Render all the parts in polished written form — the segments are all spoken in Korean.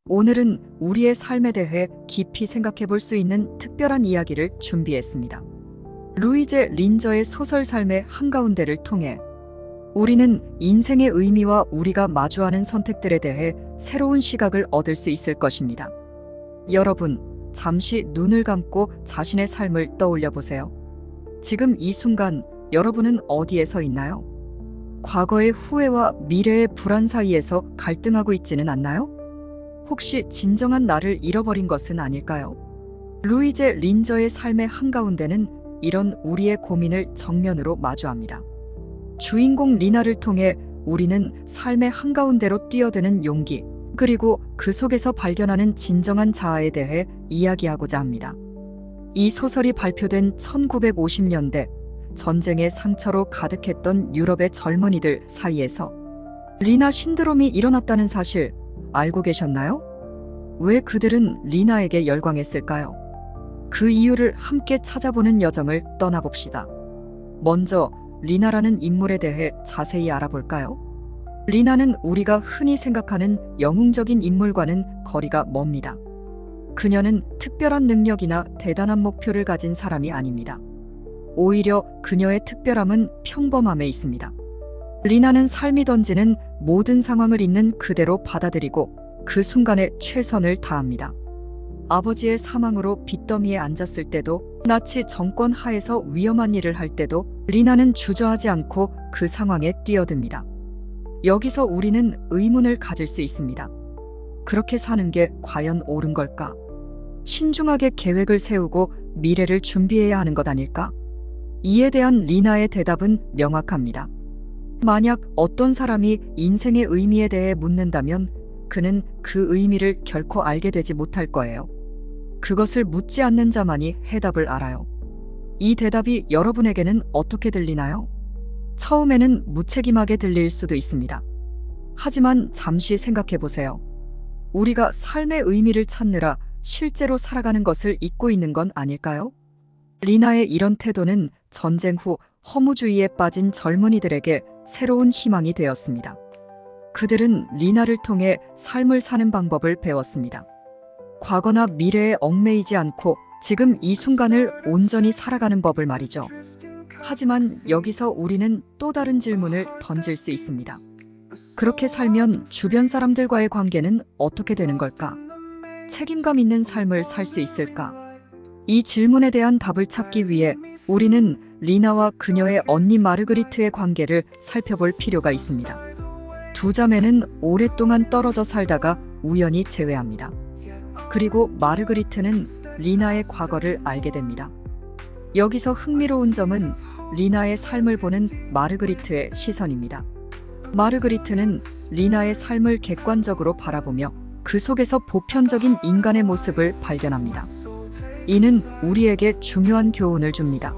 오늘은 우리의 삶에 대해 깊이 생각해 볼 수 있는 특별한 이야기를 준비했습니다. 루이제 린저의 소설 삶의 한가운데를 통해 우리는 인생의 의미와 우리가 마주하는 선택들에 대해 새로운 시각을 얻을 수 있을 것입니다. 여러분, 잠시 눈을 감고 자신의 삶을 떠올려 보세요. 지금 이 순간 여러분은 어디에 서 있나요? 과거의 후회와 미래의 불안 사이에서 갈등하고 있지는 않나요? 혹시 진정한 나를 잃어버린 것은 아닐까요? 루이제 린저의 삶의 한가운데는 이런 우리의 고민을 정면으로 마주합니다. 주인공 리나를 통해 우리는 삶의 한가운데로 뛰어드는 용기, 그리고 그 속에서 발견하는 진정한 자아에 대해 이야기하고자 합니다. 이 소설이 발표된 1950년대, 전쟁의 상처로 가득했던 유럽의 젊은이들 사이에서 리나 신드롬이 일어났다는 사실 알고 계셨나요? 왜 그들은 리나에게 열광했을까요? 그 이유를 함께 찾아보는 여정을 떠나봅시다. 먼저 리나라는 인물에 대해 자세히 알아볼까요? 리나는 우리가 흔히 생각하는 영웅적인 인물과는 거리가 멉니다. 그녀는 특별한 능력이나 대단한 목표를 가진 사람이 아닙니다. 오히려 그녀의 특별함은 평범함에 있습니다. 리나는 삶이 던지는 모든 상황을 있는 그대로 받아들이고 그 순간에 최선을 다합니다. 아버지의 사망으로 빚더미에 앉았을 때도, 나치 정권 하에서 위험한 일을 할 때도 리나는 주저하지 않고 그 상황에 뛰어듭니다. 여기서 우리는 의문을 가질 수 있습니다. 그렇게 사는 게 과연 옳은 걸까? 신중하게 계획을 세우고 미래를 준비해야 하는 것 아닐까? 이에 대한 리나의 대답은 명확합니다. 만약 어떤 사람이 인생의 의미에 대해 묻는다면 그는 그 의미를 결코 알게 되지 못할 거예요. 그것을 묻지 않는 자만이 해답을 알아요. 이 대답이 여러분에게는 어떻게 들리나요? 처음에는 무책임하게 들릴 수도 있습니다. 하지만 잠시 생각해 보세요. 우리가 삶의 의미를 찾느라 실제로 살아가는 것을 잊고 있는 건 아닐까요? 리나의 이런 태도는 전쟁 후 허무주의에 빠진 젊은이들에게 새로운 희망이 되었습니다. 그들은 리나를 통해 삶을 사는 방법을 배웠습니다. 과거나 미래에 얽매이지 않고 지금 이 순간을 온전히 살아가는 법을 말이죠. 하지만 여기서 우리는 또 다른 질문을 던질 수 있습니다. 그렇게 살면 주변 사람들과의 관계는 어떻게 되는 걸까? 책임감 있는 삶을 살 수 있을까? 이 질문에 대한 답을 찾기 위해 우리는 리나와 그녀의 언니 마르그리트의 관계를 살펴볼 필요가 있습니다. 두 자매는 오랫동안 떨어져 살다가 우연히 재회합니다. 그리고 마르그리트는 리나의 과거를 알게 됩니다. 여기서 흥미로운 점은 리나의 삶을 보는 마르그리트의 시선입니다. 마르그리트는 리나의 삶을 객관적으로 바라보며 그 속에서 보편적인 인간의 모습을 발견합니다. 이는 우리에게 중요한 교훈을 줍니다.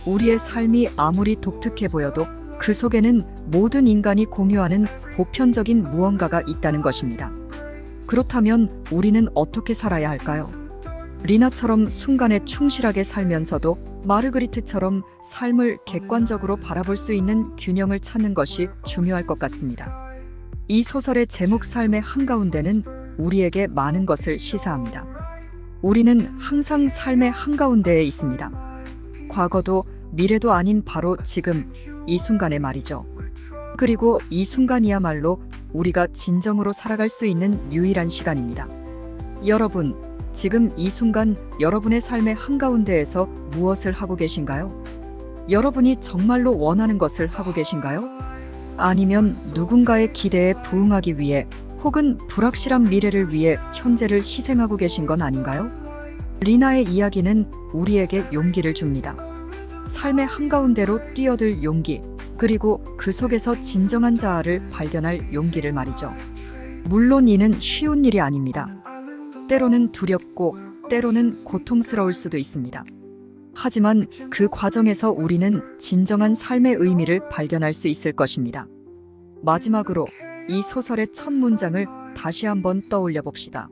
우리의 삶이 아무리 독특해 보여도 그 속에는 모든 인간이 공유하는 보편적인 무언가가 있다는 것입니다. 그렇다면 우리는 어떻게 살아야 할까요? 리나처럼 순간에 충실하게 살면서도 마르그리트처럼 삶을 객관적으로 바라볼 수 있는 균형을 찾는 것이 중요할 것 같습니다. 이 소설의 제목 삶의 한가운데는 우리에게 많은 것을 시사합니다. 우리는 항상 삶의 한가운데에 있습니다. 과거도 미래도 아닌 바로 지금, 이 순간에 말이죠. 그리고 이 순간이야말로 우리가 진정으로 살아갈 수 있는 유일한 시간입니다. 여러분, 지금 이 순간 여러분의 삶의 한가운데에서 무엇을 하고 계신가요? 여러분이 정말로 원하는 것을 하고 계신가요? 아니면 누군가의 기대에 부응하기 위해 혹은 불확실한 미래를 위해 현재를 희생하고 계신 건 아닌가요? 리나의 이야기는 우리에게 용기를 줍니다. 삶의 한가운데로 뛰어들 용기, 그리고 그 속에서 진정한 자아를 발견할 용기를 말이죠. 물론 이는 쉬운 일이 아닙니다. 때로는 두렵고 때로는 고통스러울 수도 있습니다. 하지만 그 과정에서 우리는 진정한 삶의 의미를 발견할 수 있을 것입니다. 마지막으로 이 소설의 첫 문장을 다시 한번 떠올려 봅시다.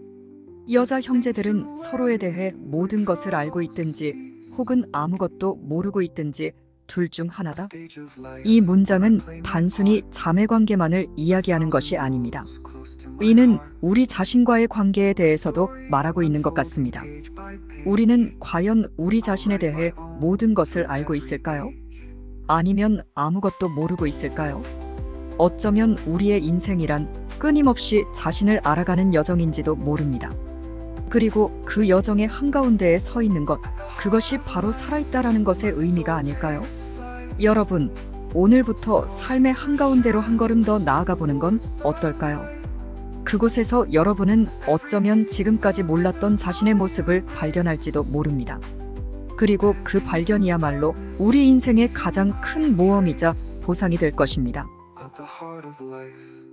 여자 형제들은 서로에 대해 모든 것을 알고 있든지 혹은 아무것도 모르고 있든지 둘 중 하나다. 이 문장은 단순히 자매 관계만을 이야기하는 것이 아닙니다. 이는 우리 자신과의 관계에 대해서도 말하고 있는 것 같습니다. 우리는 과연 우리 자신에 대해 모든 것을 알고 있을까요? 아니면 아무것도 모르고 있을까요? 어쩌면 우리의 인생이란 끊임없이 자신을 알아가는 여정인지도 모릅니다. 그리고 그 여정의 한가운데에 서 있는 것, 그것이 바로 살아있다라는 것의 의미가 아닐까요? 여러분, 오늘부터 삶의 한가운데로 한 걸음 더 나아가 보는 건 어떨까요? 그곳에서 여러분은 어쩌면 지금까지 몰랐던 자신의 모습을 발견할지도 모릅니다. 그리고 그 발견이야말로 우리 인생의 가장 큰 모험이자 보상이 될 것입니다. At the heart of life.